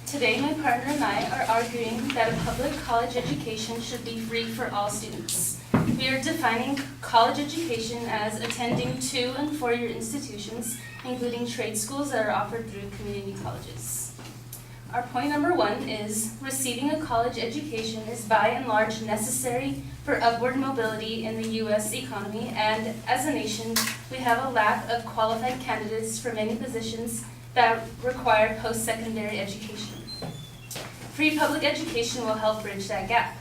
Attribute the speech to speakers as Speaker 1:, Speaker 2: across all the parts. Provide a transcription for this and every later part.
Speaker 1: Today, my partner and I are arguing that a public college education should be free for all students. We are defining college education as attending 2- and 4-year institutions, including trade schools that are offered through community colleges. Our point number 1 is receiving a college education is by and large necessary for upward mobility in the U.S. economy, and as a nation, we have a lack of qualified candidates for many positions that require post-secondary education. Free public education will help bridge that gap.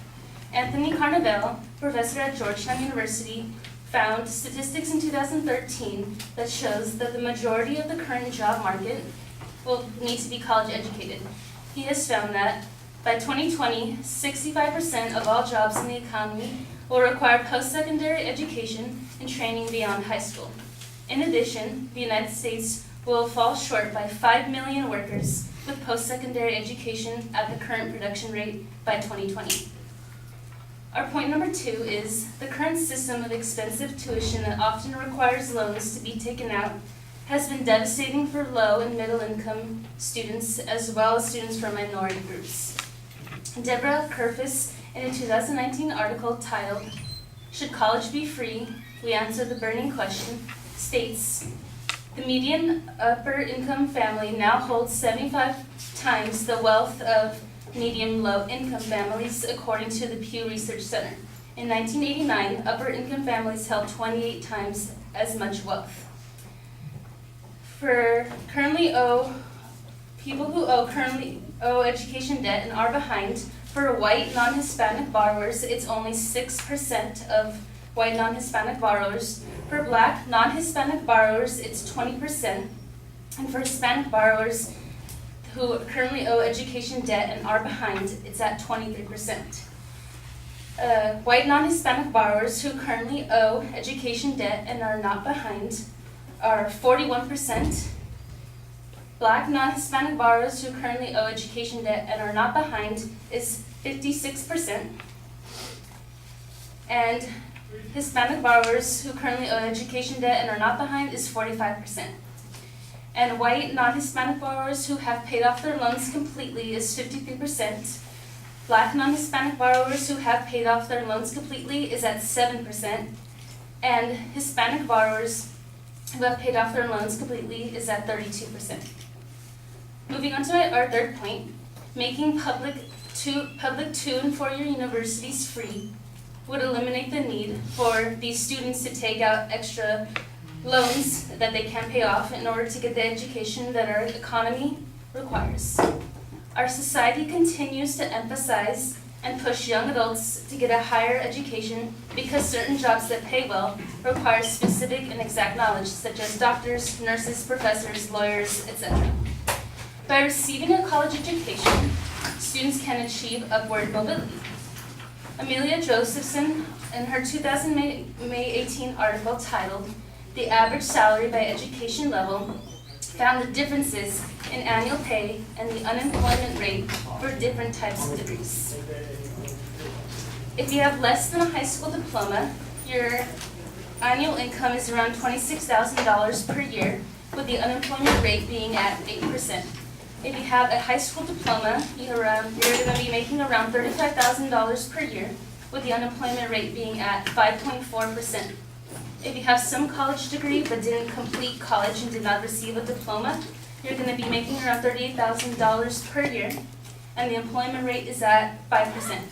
Speaker 1: Anthony Carnevale, professor at Georgetown University, found statistics in 2013 that shows that the majority of the current job market will need to be college educated. He has found that by 2020, 65% of all jobs in the economy will require post-secondary education and training beyond high school. In addition, the United States will fall short by 5 million workers with post-secondary education at the current production rate by 2020. Our point number 2 is the current system of expensive tuition that often requires loans to be taken out has been devastating for low and middle income students as well as students from minority groups. Deborah Kerfis, in a 2019 article titled, "Should College Be Free? We Answer the Burning Question," states, the median upper income family now holds 75 times the wealth of medium low income families, according to the Pew Research Center. In 1989, upper income families held 28 times as much wealth. For people who currently owe education debt and are behind, for white non-Hispanic borrowers, it's only 6% of white non-Hispanic borrowers. For black non-Hispanic borrowers, it's 20%. And for Hispanic borrowers who currently owe education debt and are behind, it's at 23%. White non-Hispanic borrowers who currently owe education debt and are not behind are 41%. Black non-Hispanic borrowers who currently owe education debt and are not behind is 56%. And Hispanic borrowers who currently owe education debt and are not behind is 45%. And white non-Hispanic borrowers who have paid off their loans completely is 53%. Black non-Hispanic borrowers who have paid off their loans completely is at 7%. And Hispanic borrowers who have paid off their loans completely is at 32%. Moving on to our third point, making public 2- and 4-year universities free would eliminate the need for these students to take out extra loans that they can't pay off in order to get the education that our economy requires. Our society continues to emphasize and push young adults to get a higher education because certain jobs that pay well require specific and exact knowledge, such as doctors, nurses, professors, lawyers, etc. By receiving a college education, students can achieve upward mobility. Amelia Josephson, in her 2018 article titled, "The Average Salary by Education Level," found the differences in annual pay and the unemployment rate for different types of degrees. If you have less than a high school diploma, your annual income is around $26,000 per year, with the unemployment rate being at 8%. If you have a high school diploma, you're going to be making around $35,000 per year, with the unemployment rate being at 5.4%. If you have some college degree but didn't complete college and did not receive a diploma, you're going to be making around $38,000 per year, and the employment rate is at 5%.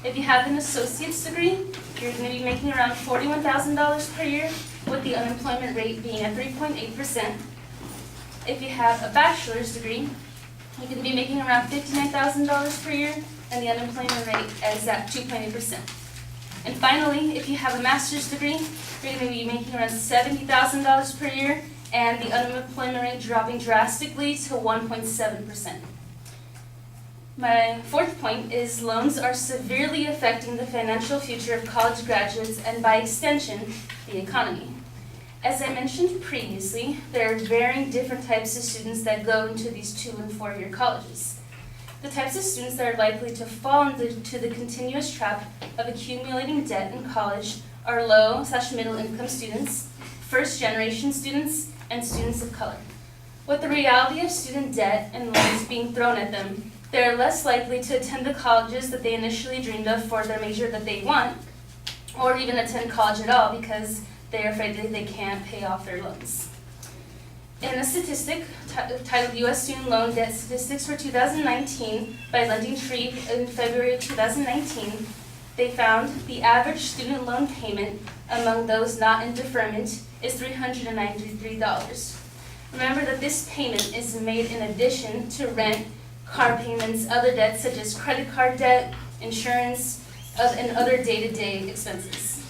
Speaker 1: If you have an associate's degree, you're going to be making around $41,000 per year, with the unemployment rate being at 3.8%. If you have a bachelor's degree, you're going to be making around $59,000 per year, and the unemployment rate is at 2.8%. And finally, if you have a master's degree, you're going to be making around $70,000 per year, and the unemployment rate dropping drastically to 1.7%. My fourth point is loans are severely affecting the financial future of college graduates and, by extension, the economy. As I mentioned previously, there are varying different types of students that go into these 2- and 4-year colleges. The types of students that are likely to fall into the continuous trap of accumulating debt in college are low/middle income students, first-generation students, and students of color. With the reality of student debt and loans being thrown at them, they are less likely to attend the colleges that they initially dreamed of for their major that they want, or even attend college at all because they are afraid that they can't pay off their loans. In a statistic titled U.S. Student Loan Debt Statistics for 2019 by LendingTree in February of 2019, they found the average student loan payment among those not in deferment is $393. Remember that this payment is made in addition to rent, car payments, other debts such as credit card debt, insurance, and other day-to-day expenses.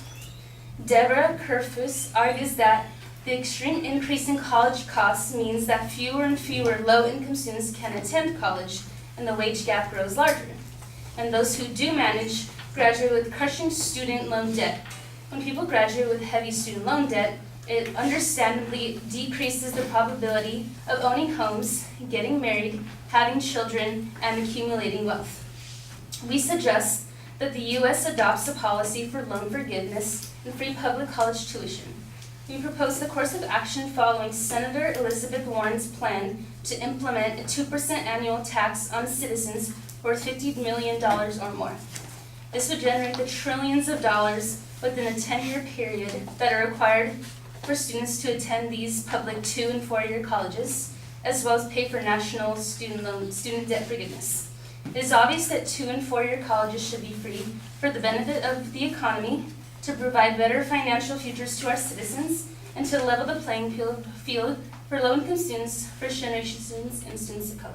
Speaker 1: Deborah Kerfus argues that the extreme increase in college costs means that fewer and fewer low-income students can attend college, and the wage gap grows larger. And those who do manage graduate with crushing student loan debt. When people graduate with heavy student loan debt, it understandably decreases the probability of owning homes, getting married, having children, and accumulating wealth. We suggest that the U.S. adopts a policy for loan forgiveness and free public college tuition. We propose the course of action following Senator Elizabeth Warren's plan to implement a 2% annual tax on citizens worth $50 million or more. This would generate the trillions of dollars within a 10-year period that are required for students to attend these public 2- and 4-year colleges, as well as pay for national student debt forgiveness. It is obvious that 2- and 4-year colleges should be free for the benefit of the economy, to provide better financial futures to our citizens, and to level the playing field for low-income students, first-generation students, and students of color.